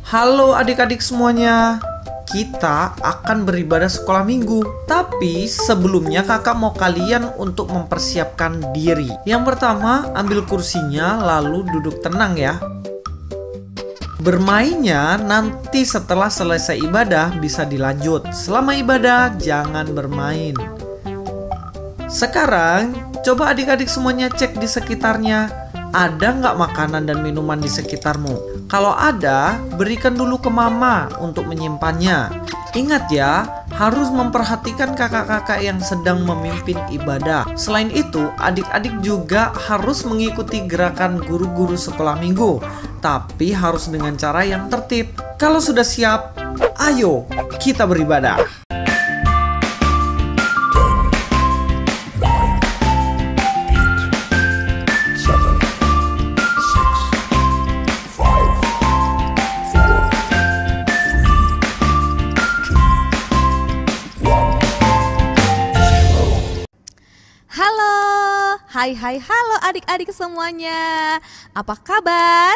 Halo adik-adik semuanya, kita akan beribadah sekolah minggu. Tapi sebelumnya kakak mau kalian untuk mempersiapkan diri. Yang pertama, ambil kursinya lalu duduk tenang ya. Bermainnya nanti setelah selesai ibadah bisa dilanjut. Selama ibadah jangan bermain. Sekarang coba adik-adik semuanya cek di sekitarnya. Ada nggak makanan dan minuman di sekitarmu? Kalau ada, berikan dulu ke mama untuk menyimpannya. Ingat ya, harus memperhatikan kakak-kakak yang sedang memimpin ibadah. Selain itu, adik-adik juga harus mengikuti gerakan guru-guru sekolah minggu. Tapi harus dengan cara yang tertib. Kalau sudah siap, ayo kita beribadah. Halo adik-adik semuanya. Apa kabar?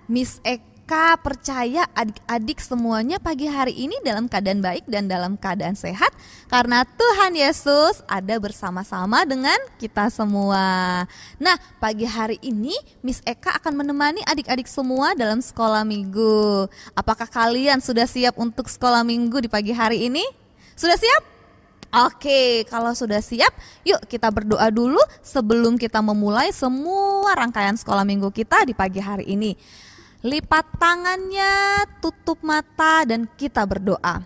Miss Eka percaya adik-adik semuanya pagi hari ini dalam keadaan baik dan dalam keadaan sehat karena Tuhan Yesus ada bersama-sama dengan kita semua. Nah, pagi hari ini Miss Eka akan menemani adik-adik semua dalam sekolah minggu. Apakah kalian sudah siap untuk sekolah minggu di pagi hari ini? Sudah siap? Oke, kalau sudah siap, yuk kita berdoa dulu sebelum kita memulai semua rangkaian sekolah minggu kita di pagi hari ini. Lipat tangannya, tutup mata, dan kita berdoa.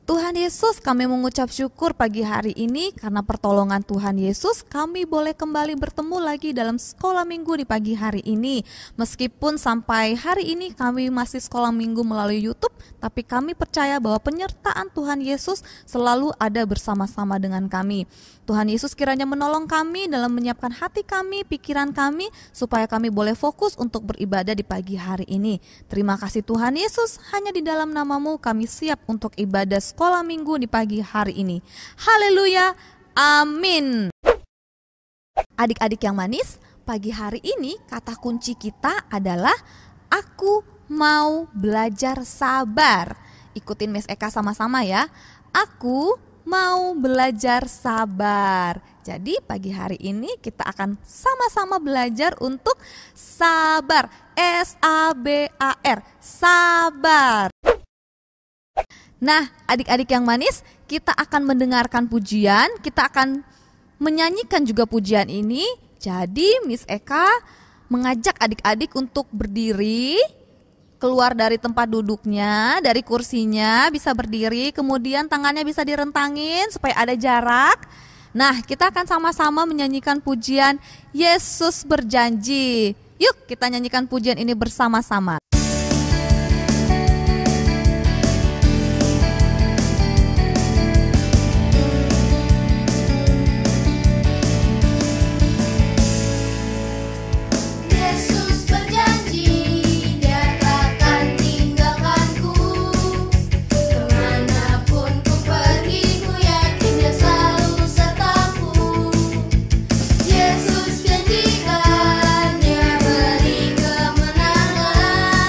Tuhan Yesus, kami mengucap syukur pagi hari ini karena pertolongan Tuhan Yesus kami boleh kembali bertemu lagi dalam sekolah minggu di pagi hari ini. Meskipun sampai hari ini kami masih sekolah minggu melalui YouTube, tapi kami percaya bahwa penyertaan Tuhan Yesus selalu ada bersama-sama dengan kami. Tuhan Yesus kiranya menolong kami dalam menyiapkan hati kami, pikiran kami, supaya kami boleh fokus untuk beribadah di pagi hari ini. Terima kasih Tuhan Yesus, hanya di dalam nama-Mu kami siap untuk ibadah sekolah minggu di pagi hari ini. Haleluya, amin. Adik-adik yang manis, pagi hari ini kata kunci kita adalah aku mau belajar sabar. Ikutin Miss Eka sama-sama ya. Aku mau belajar sabar. Jadi pagi hari ini kita akan sama-sama belajar untuk sabar. S-A-B-A-R, sabar. Nah, adik-adik yang manis, kita akan mendengarkan pujian, kita akan menyanyikan juga pujian ini. Jadi Miss Eka mengajak adik-adik untuk berdiri, keluar dari tempat duduknya, dari kursinya, bisa berdiri, kemudian tangannya bisa direntangin supaya ada jarak. Nah, kita akan sama-sama menyanyikan pujian Yesus berjanji. Yuk kita nyanyikan pujian ini bersama-sama. Yesus janjikan Dia beri kemenangan.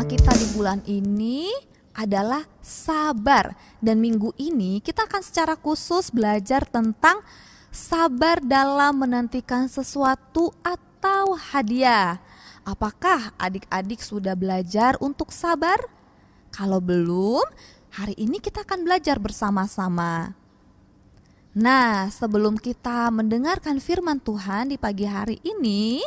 tema kita di bulan ini adalah sabar. Dan minggu ini kita akan secara khusus belajar tentang sabar dalam menantikan sesuatu atau hadiah. Apakah adik-adik sudah belajar untuk sabar? Kalau belum, hari ini kita akan belajar bersama-sama. Nah, sebelum kita mendengarkan firman Tuhan di pagi hari ini,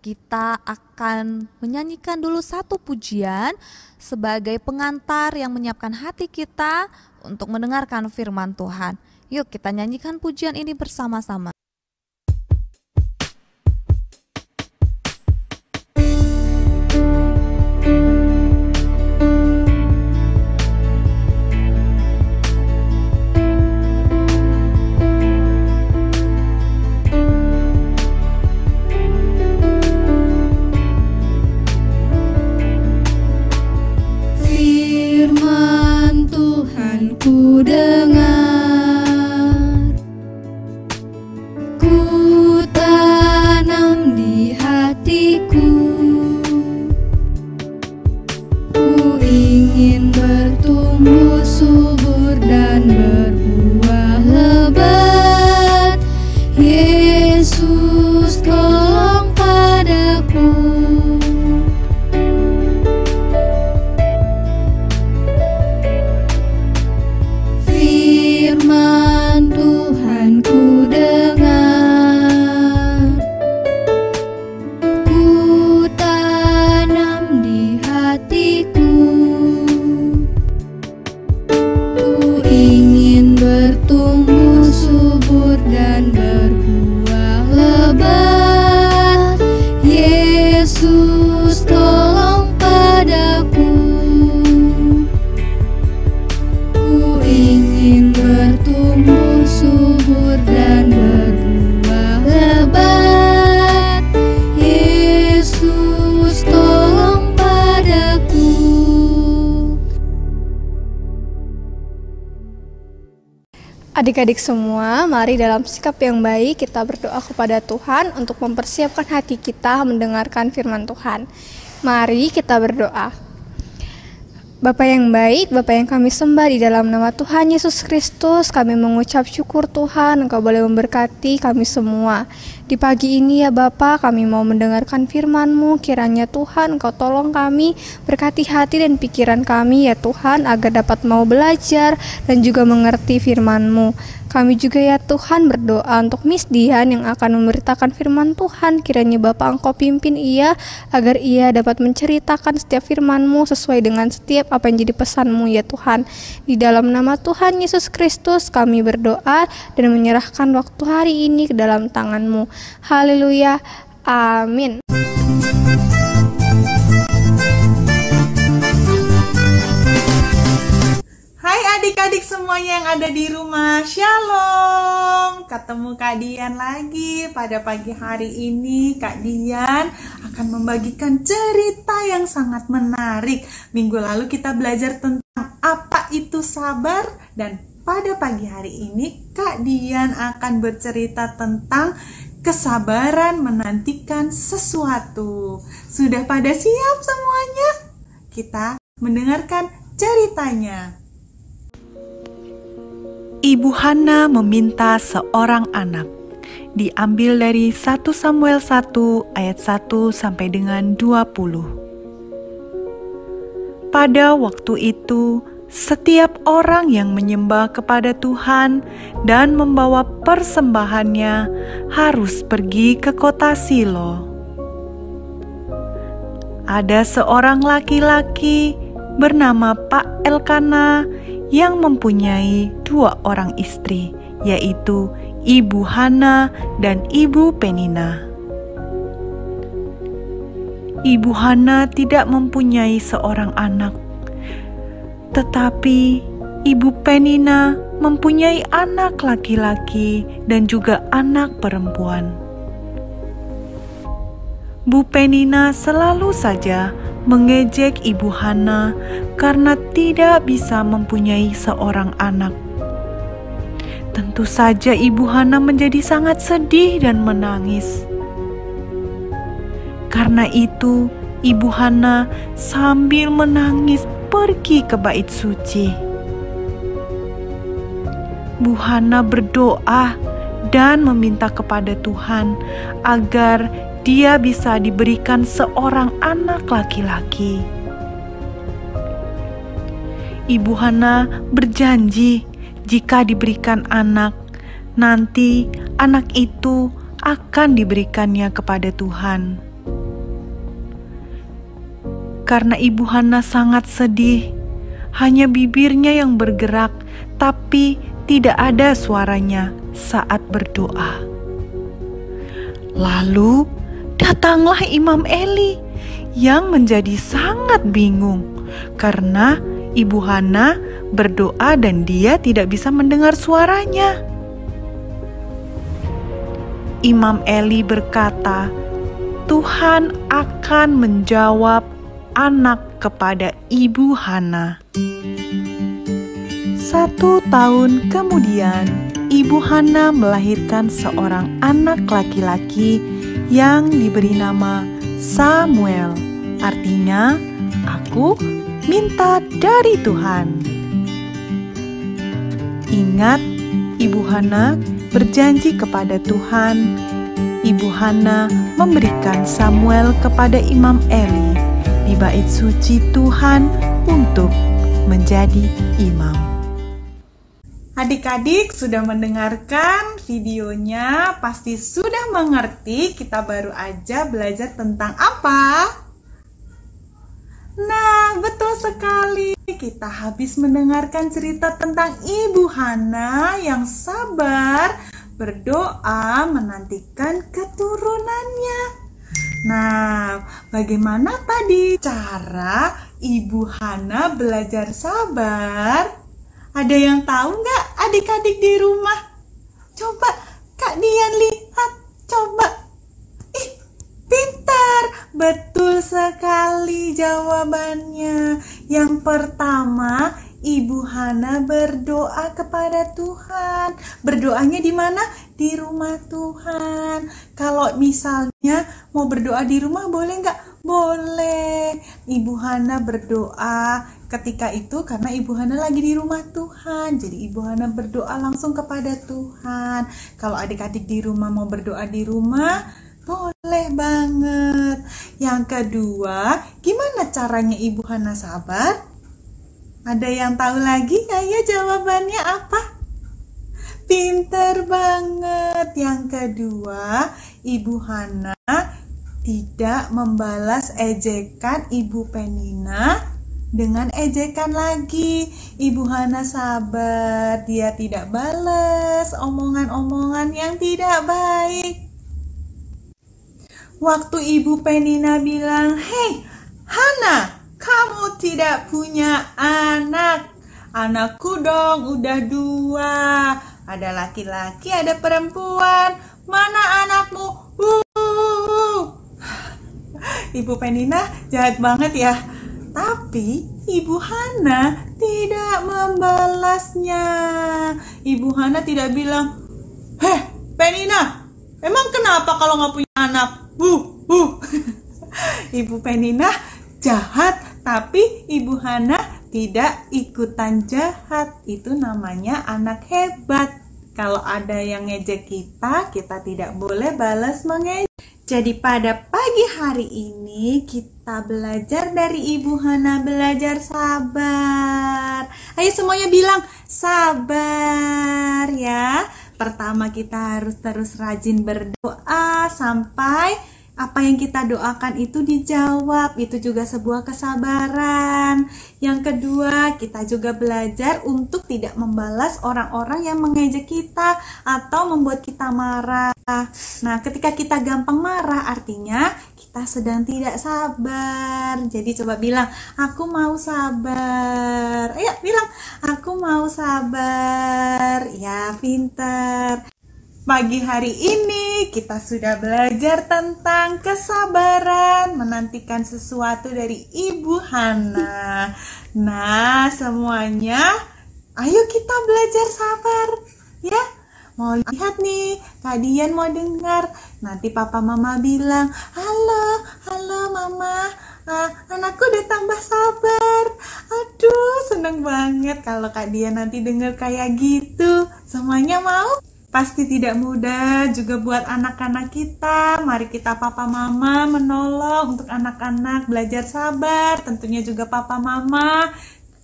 kita akan menyanyikan dulu satu pujian sebagai pengantar yang menyiapkan hati kita untuk mendengarkan firman Tuhan. Yuk kita nyanyikan pujian ini bersama-sama. Ku dengar, ku tanam di hatiku, ku ingin bertumbuh subur dan berbuah lebat. Yesus tolong padaku. Firman Tuhan ku dengar, ku tanam di hatiku, ku ingin bertumbuh subur dan berbuah lebat. Yesus tolong padaku. Bertumbuh subur dan berbuah lebat. Yesus tolong padaku. Adik-adik semua, mari dalam sikap yang baik kita berdoa kepada Tuhan untuk mempersiapkan hati kita mendengarkan firman Tuhan. Mari kita berdoa. Bapa yang baik, Bapa yang kami sembah, di dalam nama Tuhan Yesus Kristus, kami mengucap syukur Tuhan, Engkau boleh memberkati kami semua. Di pagi ini ya Bapa, kami mau mendengarkan firman-Mu, kiranya Tuhan Engkau tolong kami, berkati hati dan pikiran kami ya Tuhan, agar dapat mau belajar dan juga mengerti firman-Mu. Kami juga ya Tuhan berdoa untuk Miss Dian yang akan memberitakan firman Tuhan. Kiranya Bapa Engkau pimpin ia, agar ia dapat menceritakan setiap firman-Mu sesuai dengan setiap apa yang jadi pesan-Mu ya Tuhan. Di dalam nama Tuhan Yesus Kristus kami berdoa dan menyerahkan waktu hari ini ke dalam tangan-Mu. Haleluya, amin. Hai adik-adik semuanya yang ada di rumah, Shalom. Ketemu Kak Dian lagi pada pagi hari ini. Kak Dian akan membagikan cerita yang sangat menarik. Minggu lalu kita belajar tentang apa itu sabar, dan pada pagi hari ini Kak Dian akan bercerita tentang kesabaran menantikan sesuatu. Sudah pada siap semuanya? Kita mendengarkan ceritanya. Ibu Hana meminta seorang anak. Diambil dari 1 Samuel 1 ayat 1 sampai dengan 20. Pada waktu itu, setiap orang yang menyembah kepada Tuhan dan membawa persembahannya harus pergi ke kota Silo. Ada seorang laki-laki bernama Pak Elkana yang mempunyai 2 orang istri, yaitu Ibu Hana dan Ibu Penina. Ibu Hana tidak mempunyai seorang anak, tetapi Ibu Penina mempunyai anak laki-laki dan juga anak perempuan. Bu Penina selalu saja mengejek Ibu Hana karena tidak bisa mempunyai seorang anak. Tentu saja Ibu Hana menjadi sangat sedih dan menangis. Karena itu, Ibu Hana sambil menangis pergi ke bait suci. Bu Hana berdoa dan meminta kepada Tuhan agar dia bisa diberikan seorang anak laki-laki. Ibu Hana berjanji jika diberikan anak, nanti anak itu akan diberikannya kepada Tuhan. Karena Ibu Hana sangat sedih, hanya bibirnya yang bergerak, tapi tidak ada suaranya saat berdoa. Lalu datanglah Imam Eli yang menjadi sangat bingung karena Ibu Hana berdoa dan dia tidak bisa mendengar suaranya. Imam Eli berkata, Tuhan akan menjawab anak kepada Ibu Hana. 1 tahun kemudian, Ibu Hana melahirkan seorang anak laki-laki yang diberi nama Samuel. Artinya, aku minta dari Tuhan. Ingat, Ibu Hana berjanji kepada Tuhan. Ibu Hana memberikan Samuel kepada Imam Eli di bait suci Tuhan untuk menjadi imam. Adik-adik sudah mendengarkan videonya, pasti sudah mengerti kita baru aja belajar tentang apa? Nah, betul sekali. Kita habis mendengarkan cerita tentang Ibu Hana yang sabar berdoa menantikan keturunannya. Nah, bagaimana tadi cara Ibu Hana belajar sabar? Ada yang tahu nggak adik-adik di rumah? Coba Kak Dian lihat, coba. Ih, pintar, betul sekali jawabannya. Yang pertama, Ibu Hana berdoa kepada Tuhan. Berdoanya di mana? Di rumah Tuhan. Kalau misalnya mau berdoa di rumah boleh nggak? Boleh. Ibu Hana berdoa ketika itu karena Ibu Hana lagi di rumah Tuhan. Jadi Ibu Hana berdoa langsung kepada Tuhan. Kalau adik-adik di rumah mau berdoa di rumah, boleh banget. Yang kedua, gimana caranya Ibu Hana sabar? Ada yang tahu lagi? Ayo jawabannya apa? Pinter banget. Yang kedua, Ibu Hana tidak membalas ejekan Ibu Penina dengan ejekan lagi. Ibu Hana sabar, dia tidak balas omongan-omongan yang tidak baik. Waktu Ibu Penina bilang, "Hei, Hana, kamu tidak punya anak. Anakku dong udah 2. Ada laki-laki, ada perempuan. Mana anakmu?" Ibu Penina jahat banget ya. Tapi Ibu Hana tidak membalasnya. Ibu Hana tidak bilang, "Heh, Penina, emang kenapa kalau nggak punya anak?" Ibu Penina jahat, tapi Ibu Hana tidak ikutan jahat. Itu namanya anak hebat. Kalau ada yang ngejek kita, kita tidak boleh balas mengejek. Jadi pada pagi hari ini kita belajar dari Ibu Hana, belajar sabar. Ayo semuanya bilang sabar ya. Pertama kita harus terus rajin berdoa sampai apa yang kita doakan itu dijawab. Itu juga sebuah kesabaran. Yang kedua, kita juga belajar untuk tidak membalas orang-orang yang mengejek kita atau membuat kita marah. Nah, ketika kita gampang marah, artinya kita sedang tidak sabar. Jadi coba bilang, aku mau sabar. Ayo bilang, aku mau sabar. Ya, pinter. Pagi hari ini kita sudah belajar tentang kesabaran, menantikan sesuatu dari Ibu Hana. Nah, semuanya, ayo kita belajar sabar, ya. Mau lihat nih, Kak Dian mau dengar. Nanti papa mama bilang, halo mama, Anakku udah tambah sabar. Aduh, seneng banget kalau Kak Dian nanti denger kayak gitu. Semuanya mau? Pasti tidak mudah juga buat anak-anak kita. Mari kita papa mama menolong untuk anak-anak belajar sabar. Tentunya juga papa mama.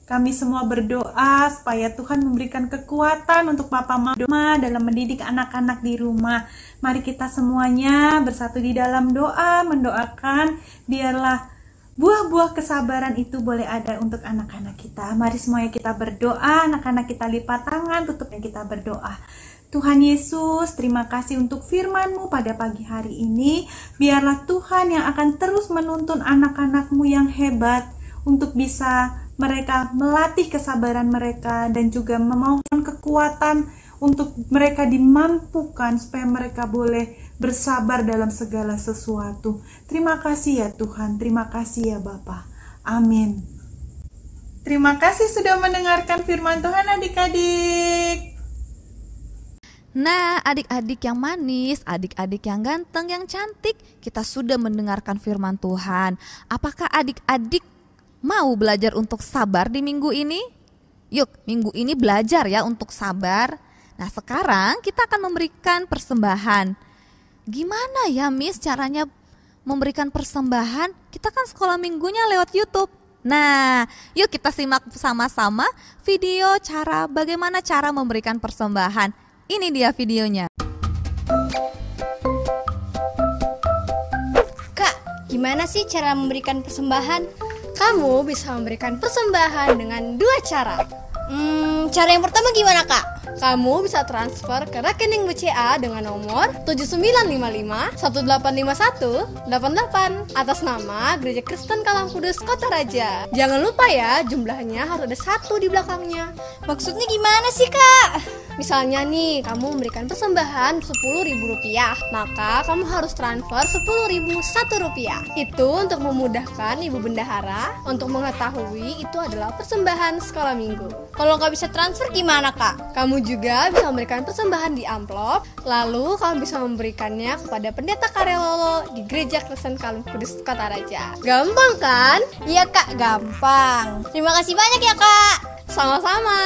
Kami semua berdoa supaya Tuhan memberikan kekuatan untuk papa mama dalam mendidik anak-anak di rumah. Mari kita semuanya bersatu di dalam doa, mendoakan biarlah buah-buah kesabaran itu boleh ada untuk anak-anak kita. Mari semuanya kita berdoa, anak-anak kita lipat tangan, tutupnya kita berdoa. Tuhan Yesus, terima kasih untuk firman-Mu pada pagi hari ini. Biarlah Tuhan yang akan terus menuntun anak-anak-Mu yang hebat untuk bisa mereka melatih kesabaran mereka dan juga memohon kekuatan untuk mereka dimampukan supaya mereka boleh bersabar dalam segala sesuatu. Terima kasih ya Tuhan, terima kasih ya Bapa. Amin. Terima kasih sudah mendengarkan firman Tuhan adik-adik. Nah, adik-adik yang manis, adik-adik yang ganteng, yang cantik, kita sudah mendengarkan firman Tuhan. Apakah adik-adik mau belajar untuk sabar di minggu ini? Yuk, minggu ini belajar ya untuk sabar. Nah, sekarang kita akan memberikan persembahan. Gimana ya Miss caranya memberikan persembahan? Kita kan sekolah minggunya lewat YouTube. Nah, yuk kita simak sama-sama video bagaimana cara memberikan persembahan. Ini dia videonya. Kak, gimana sih cara memberikan persembahan? Kamu bisa memberikan persembahan dengan dua cara. Cara yang pertama gimana Kak? Kamu bisa transfer ke rekening BCA dengan nomor 7955-1851-88 atas nama Gereja Kristen Kalang Kudus Kota Raja. Jangan lupa ya, jumlahnya harus ada 1 di belakangnya. Maksudnya gimana sih Kak? Misalnya nih, kamu memberikan persembahan Rp10.000, maka kamu harus transfer Rp10.001. Itu untuk memudahkan Ibu Bendahara untuk mengetahui itu adalah persembahan sekolah minggu. Kalau nggak bisa transfer gimana Kak? Kamu juga bisa memberikan persembahan di amplop, lalu kamu bisa memberikannya kepada Pendeta Karelolo di Gereja Kristen Kalang Kudus Kota Raja. Gampang kan? Iya Kak, gampang. Terima kasih banyak ya Kak. Sama-sama.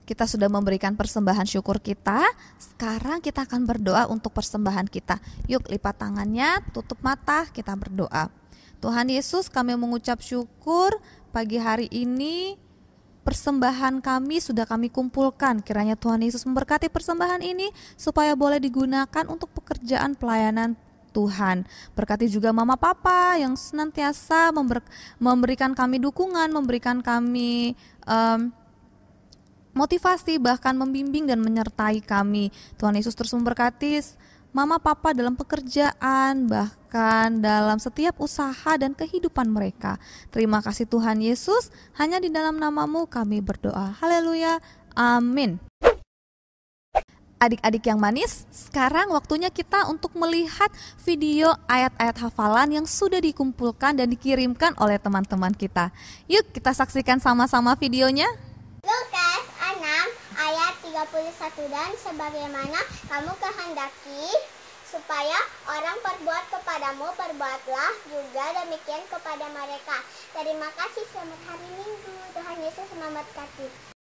Kita sudah memberikan persembahan syukur kita. Sekarang kita akan berdoa untuk persembahan kita. Yuk lipat tangannya, tutup mata, kita berdoa. Tuhan Yesus, kami mengucap syukur pagi hari ini. Persembahan kami sudah kami kumpulkan. Kiranya Tuhan Yesus memberkati persembahan ini supaya boleh digunakan untuk pekerjaan pelayanan Tuhan. Berkati juga mama papa yang senantiasa memberikan kami dukungan, memberikan kami motivasi, bahkan membimbing dan menyertai kami. Tuhan Yesus terus memberkati mama papa dalam pekerjaan, bahkan dalam setiap usaha dan kehidupan mereka. Terima kasih Tuhan Yesus, hanya di dalam nama-Mu kami berdoa. Haleluya, amin. Adik-adik yang manis, sekarang waktunya kita untuk melihat video ayat-ayat hafalan yang sudah dikumpulkan dan dikirimkan oleh teman-teman kita. Yuk kita saksikan sama-sama videonya. Lukas 6 ayat 31, dan sebagaimana kamu kehendaki supaya orang perbuat kepadamu, perbuatlah juga demikian kepada mereka. Terima kasih, selamat hari Minggu. Tuhan Yesus memberkati.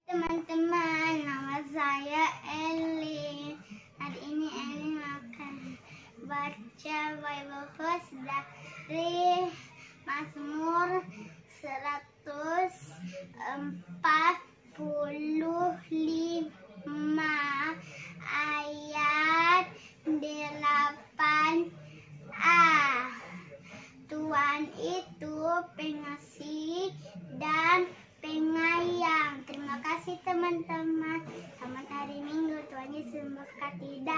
Teman-teman, nama saya Elin. Hari ini Elin akan baca Bible verse dari Mazmur 145 ayat 8a. Tuhan itu pengasih dan penyayang. Terima kasih teman-teman. Selamat hari Minggu. Tuhan Yesus memberkati.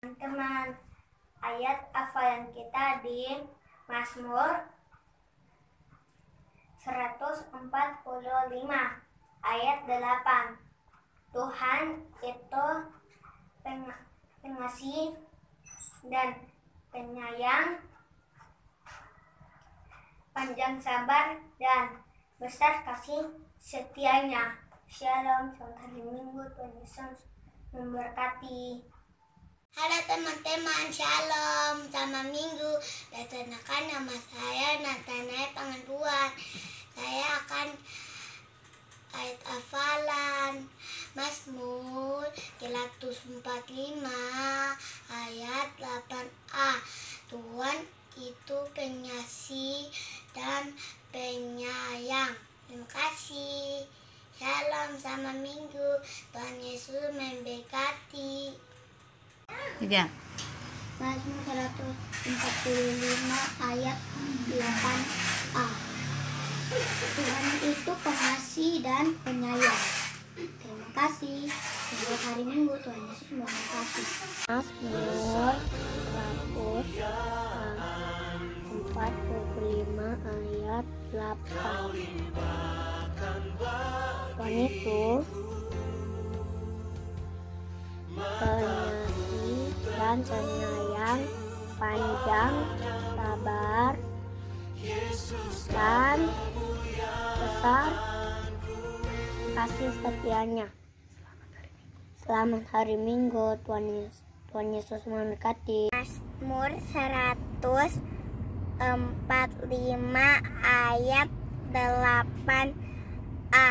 Teman-teman, ayat hafalan kita di Mazmur 145 ayat 8. Tuhan itu pengasih dan penyayang, panjang sabar dan besar kasih setianya. Shalom, selamat hari Minggu. Tuhan Yesus memberkati. Halo teman-teman, shalom, selamat minggu. Perkenalkan, nama saya Nathanael Panganduan. Saya akan ayat hafalan Mazmur 145 ayat 8a. Tuhan itu pengasih dan penyayang. Terima kasih. Shalom, selamat minggu. Tuhan Yesus memberkati. Mazmur 145 ayat 8a. Tuhan itu pengasih dan penyayang. Terima kasih. Selamat hari Minggu. Tuhan Yesus memberkati. Mazmur 145 ayat 8. Tuhan itu pengasih dan penyayang, panjang sabar dan besar kasih setianya. Selamat hari Minggu. Tuhan Yesus memberkati. Mazmur 145 ayat 8a.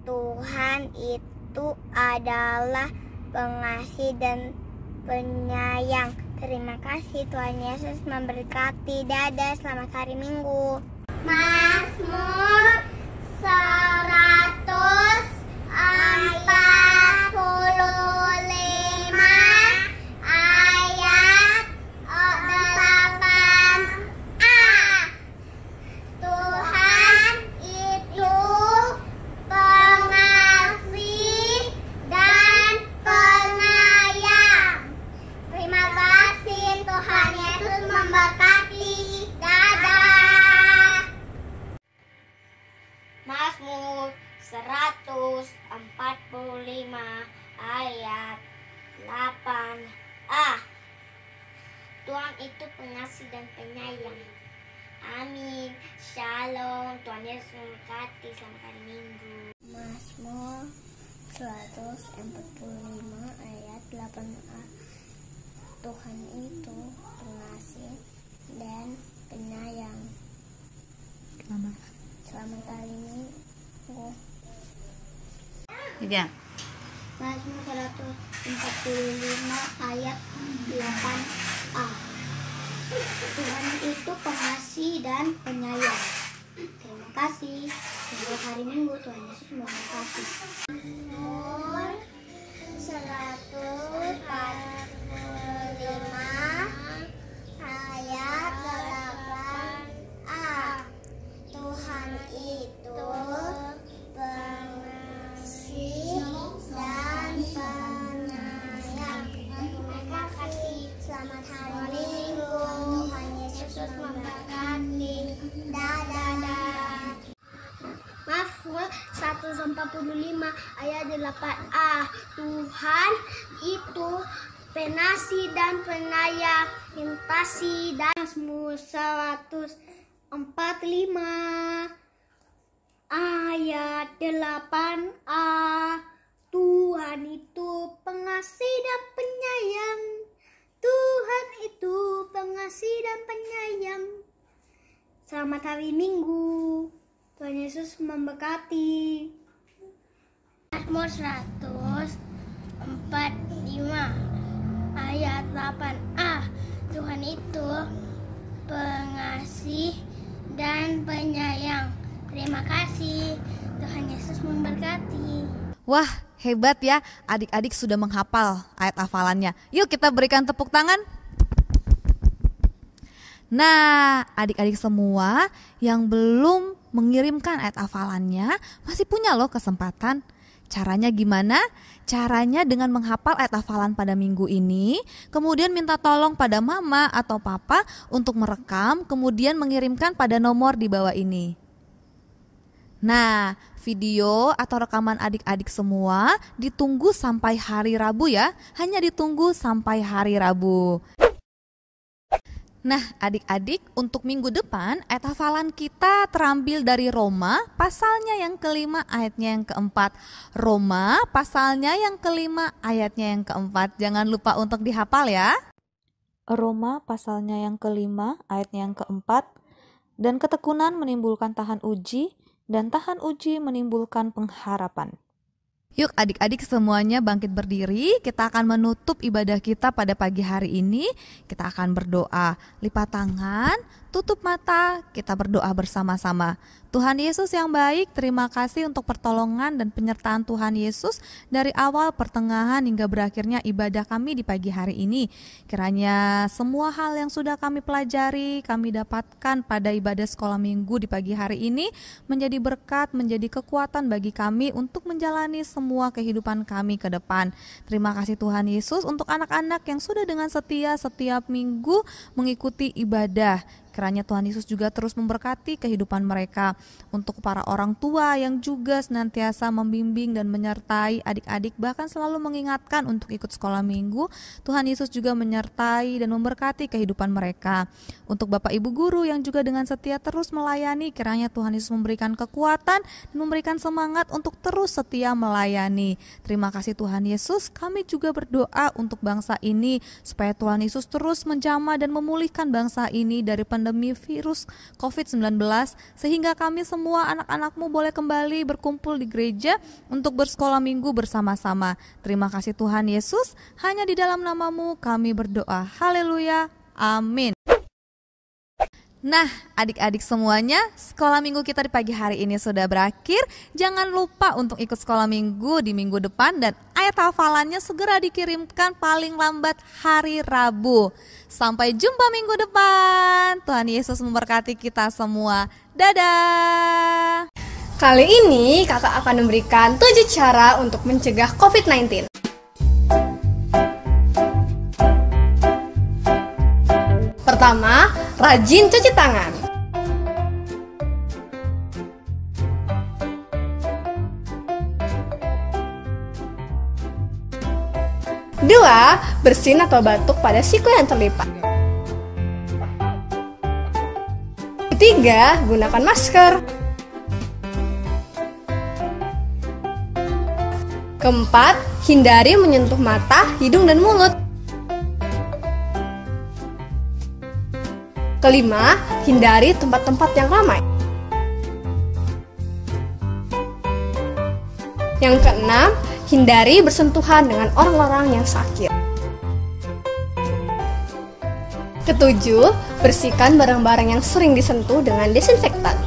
Tuhan itu adalah pengasih dan penyayang. Terima kasih, Tuhan Yesus memberkati. Dadah, selamat hari Minggu. Mazmur 145 ayat 8a. Tuhan itu pengasih dan penyayang. Terima kasih, Tuhan Yesus memberkati. Dadah. Mazmur 145 ayat 8a. Tuhan itu pengasih dan penyayang. Amin. Shalom. Tuhan Yesus memberkati. Selamat hari Minggu. Mazmur 145 ayat 8a. Tuhan itu pengasih dan penyayang. Selamat hari Minggu. Mazmur 145 ayat 8a. Tuhan itu pengasih dan penyayang. Terima kasih. Selamat hari Minggu. Tuhan Yesus memberkati. Mazmur 145 ayat 8a. Tuhan itu pengasih dan penyayang. Terima kasih. Selamat hari Minggu. Tuhan Yesus memberkati. Dadah. Mazmur 145 ayat 8a. Tuhan itu pengasih dan penyayang. Terima kasih. Dan Mazmur 145 ayat 8a. Tuhan itu pengasih dan penyayang. Tuhan itu pengasih dan penyayang. Selamat hari Minggu. Tuhan Yesus memberkati. Mazmur 145 ayat 8a. Tuhan itu pengasih dan penyayang. Terima kasih. Tuhan Yesus memberkati. Wah, hebat ya, adik-adik sudah menghafal ayat hafalannya. Yuk kita berikan tepuk tangan. Nah, adik-adik semua yang belum mengirimkan ayat hafalannya masih punya loh kesempatan. Caranya gimana? Caranya dengan menghafal ayat hafalan pada minggu ini, kemudian minta tolong pada mama atau papa untuk merekam, kemudian mengirimkan pada nomor di bawah ini. Nah, video atau rekaman adik-adik semua ditunggu sampai hari Rabu ya, hanya ditunggu sampai hari Rabu. Nah, adik-adik, untuk minggu depan ayat hafalan kita terambil dari Roma pasalnya yang kelima ayatnya yang keempat. Roma pasalnya yang kelima ayatnya yang keempat. Jangan lupa untuk dihafal ya. Roma pasalnya yang kelima ayatnya yang keempat. Dan ketekunan menimbulkan tahan uji, dan tahan uji menimbulkan pengharapan. Yuk adik-adik semuanya bangkit berdiri, kita akan menutup ibadah kita pada pagi hari ini. Kita akan berdoa, lipat tangan, tutup mata, kita berdoa bersama-sama. Tuhan Yesus yang baik, terima kasih untuk pertolongan dan penyertaan Tuhan Yesus dari awal, pertengahan hingga berakhirnya ibadah kami di pagi hari ini. Kiranya semua hal yang sudah kami pelajari, kami dapatkan pada ibadah sekolah minggu di pagi hari ini menjadi berkat, menjadi kekuatan bagi kami untuk menjalani semua kehidupan kami ke depan. Terima kasih Tuhan Yesus untuk anak-anak yang sudah dengan setia setiap minggu mengikuti ibadah. Kiranya Tuhan Yesus juga terus memberkati kehidupan mereka. Untuk para orang tua yang juga senantiasa membimbing dan menyertai adik-adik, bahkan selalu mengingatkan untuk ikut sekolah minggu, Tuhan Yesus juga menyertai dan memberkati kehidupan mereka. Untuk Bapak Ibu Guru yang juga dengan setia terus melayani, kiranya Tuhan Yesus memberikan kekuatan dan memberikan semangat untuk terus setia melayani. Terima kasih Tuhan Yesus. Kami juga berdoa untuk bangsa ini supaya Tuhan Yesus terus menjamah dan memulihkan bangsa ini dari pandemi virus COVID-19, sehingga kami semua anak-anakmu boleh kembali berkumpul di gereja untuk bersekolah minggu bersama-sama. Terima kasih Tuhan Yesus, hanya di dalam namamu kami berdoa. Haleluya, amin. Nah, adik-adik semuanya, sekolah minggu kita di pagi hari ini sudah berakhir. Jangan lupa untuk ikut sekolah minggu di minggu depan, dan ayat hafalannya segera dikirimkan paling lambat hari Rabu. Sampai jumpa minggu depan. Tuhan Yesus memberkati kita semua. Dadah. Kali ini kakak akan memberikan 7 cara untuk mencegah COVID-19. Pertama, rajin cuci tangan. Dua, bersin atau batuk pada siku yang terlipat. Ketiga, gunakan masker. Keempat, hindari menyentuh mata, hidung, dan mulut. Kelima, hindari tempat-tempat yang ramai. Yang keenam, hindari bersentuhan dengan orang-orang yang sakit. Ketujuh, bersihkan barang-barang yang sering disentuh dengan desinfektan.